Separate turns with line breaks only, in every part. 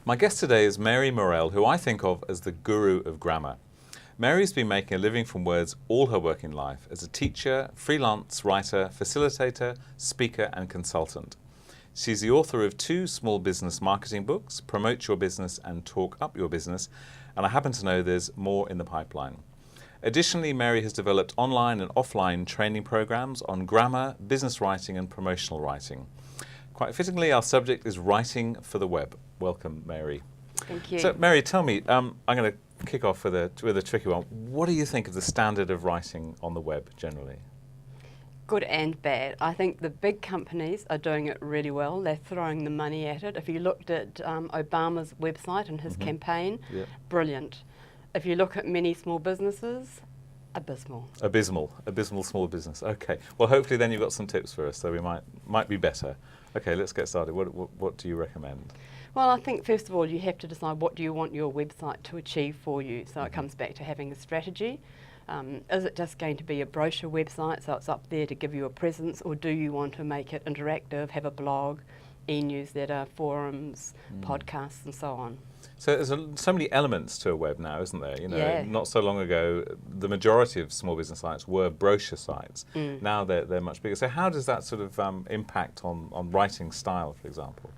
My guest today is Mary Morell, who I think of as the guru of grammar. Mary's been making a living from words all her working life as a teacher, freelance writer, facilitator, speaker and consultant. She's the author of 2 small business marketing books, Promote Your Business and Talk Up Your Business, and I happen to know there's more in the pipeline. Additionally, Mary has developed online and offline training programs on grammar, business writing and promotional writing. Quite fittingly, our subject is writing for the web. Welcome, Mary.
Thank you.
So, Mary, tell me, I'm going to kick off with a tricky one. What do you think of the standard of writing on the web generally?
Good and bad. I think the big companies are doing it really well. They're throwing the money at it. If you looked at Obama's website and his campaign, brilliant. If you look at many small businesses, abysmal. Abysmal small business. Okay. Well, hopefully then you've got some tips for us, so we might be better. Okay, let's get started. What do you recommend? Well, I think first of all you have to decide what do you want your website to achieve for you. So it comes back to having a strategy. Is it just going to be a brochure website, so it's up there to give you a presence, or do you want to make it interactive, have a blog, e-newsletter, forums, podcasts and so on?
So there's so many elements to a web now, isn't there? You know, not so long ago, the majority of small business sites were brochure sites. Now they're much bigger. So how does that sort of impact on writing style, for example?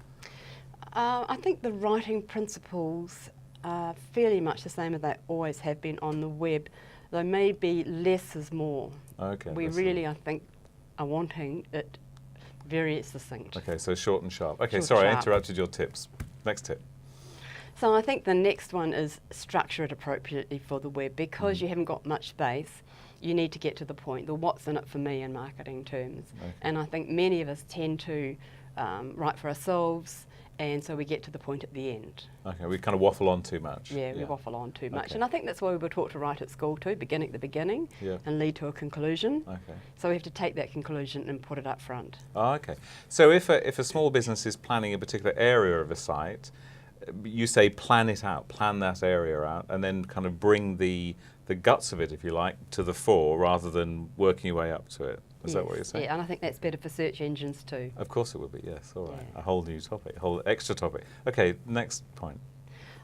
I think the writing principles are fairly much the same as they always have been on the web, though maybe less is more.
Okay.
We really, I think, are wanting it very succinct.
Okay, so short and sharp. Okay,
Short,
sorry, I
sharp.
interrupted your tips. Next tip.
So I think the next one is structure it appropriately for the web. Because you haven't got much space, you need to get to the point, the what's in it for me in marketing terms.
Okay.
And I think many of us tend to write for ourselves, and so we get to the point at the end.
Okay, we kind of waffle on too much.
Yeah, we waffle on too much.
Okay.
And I think that's why we were taught to write at school too, begin at the beginning and lead to a conclusion.
Okay.
So we have to take that conclusion and put it up front.
Oh, okay. So if a small business is planning a particular area of a site, you say plan it out, plan that area out, and then kind of bring the guts of it, if you like, to the fore rather than working your way up to it. Is that what you're saying?
Yeah, and I think that's better for search engines too.
Of course it would be, yes. All right.
Yeah.
A whole new topic, a whole extra topic. Okay, next point.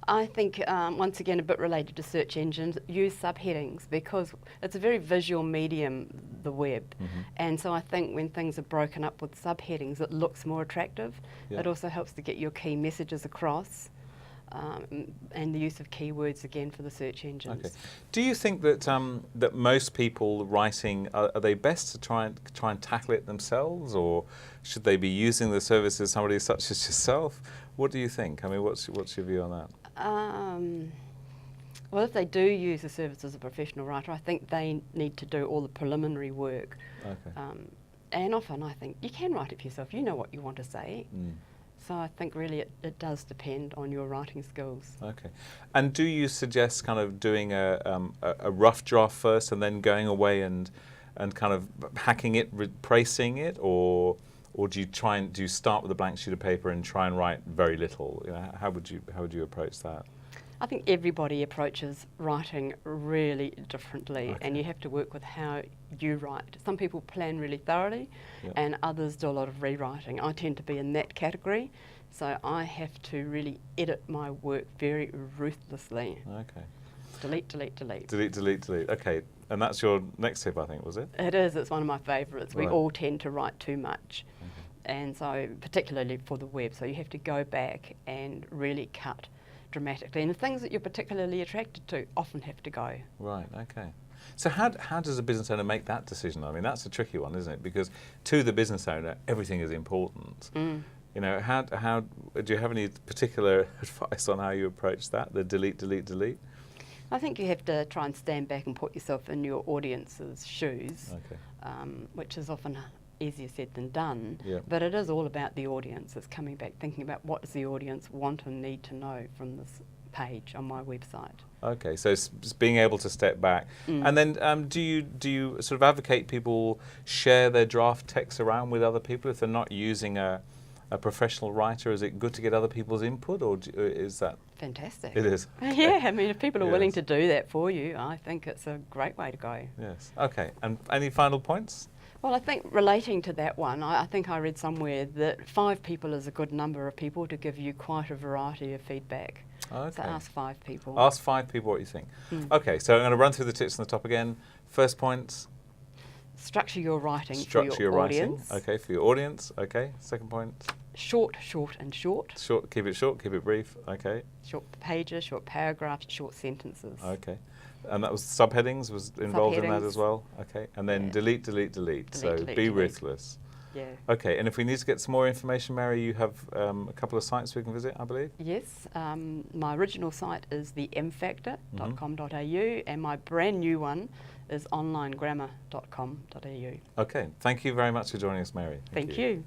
I think, once again, a bit related to search engines, use subheadings because it's a very visual medium, the web. And so I think when things are broken up with subheadings, it looks more attractive.
Yeah.
It also helps to get your key messages across. And the use of keywords again for the search engines.
Okay. Do you think that that most people writing are they best to try and tackle it themselves, or should they be using the services of somebody such as yourself? What do you think? I mean, what's your view on that?
Well, if they do use the service as a professional writer, I think they need to do all the preliminary work.
Okay.
And often I think you can write it for yourself. You know what you want to say. So I think really it does depend on your writing skills.
Okay. And do you suggest kind of doing a rough draft first and then going away and kind of hacking it, replacing it, or do you start with a blank sheet of paper and try and write very little? You know, how would you approach that?
I think everybody approaches writing really differently, and you have to work with how you write. Some people plan really thoroughly, and others do a lot of rewriting. I tend to be in that category, so I have to really edit my work very ruthlessly.
Okay.
Delete, delete, delete.
Delete, delete, delete. Okay, and that's your next tip, I think, was it?
It is. It's one of my favourites. We
Right.
all tend to write too much, and so particularly for the web. So you have to go back and really cut dramatically, and the things that you're particularly attracted to often have to go.
Right, okay. So how does a business owner make that decision? I mean, that's a tricky one, isn't it? Because to the business owner, everything is important. You know, how do you have any particular advice on how you approach that, the delete, delete, delete?
I think you have to try and stand back and put yourself in your audience's shoes, which is often easier said than done, but it is all about the audience. It's coming back, thinking about what does the audience want and need to know from this page on my website.
Okay, so it's being able to step back. And then do you sort of advocate people share their draft text around with other people if they're not using a professional writer? Is it good to get other people's input, or is that...
Fantastic.
It is.
Yeah, I mean, if people are willing to do that for you, I think it's a great way to go.
Yes. Okay, and any final points?
Well, I think relating to that one, I think I read somewhere that 5 people is a good number of people to give you quite a variety of feedback.
Okay.
So ask 5 people.
Ask 5 people what you think. Okay, so I'm going to run through the tips on the top again. First point.
Structure your writing
Structure
for
your
your
writing.
audience.
Okay, for your audience. Okay. Second point.
Short, short and short.
Short. Keep it brief. Okay.
Short pages, short paragraphs, short sentences.
Okay. And that was subheadings was involved in that
Subheadings.
as well. Okay. And then
Yeah.
delete. So
delete,
be
delete.
ruthless.
Yeah.
Okay. And if we need to get some more information, Mary, you have a couple of sites we can visit, I believe.
Yes, my original site is the mfactor.com.au and my brand new one is onlinegrammar.com.au.
Okay. Thank you very much for joining us, Mary.
Thank you.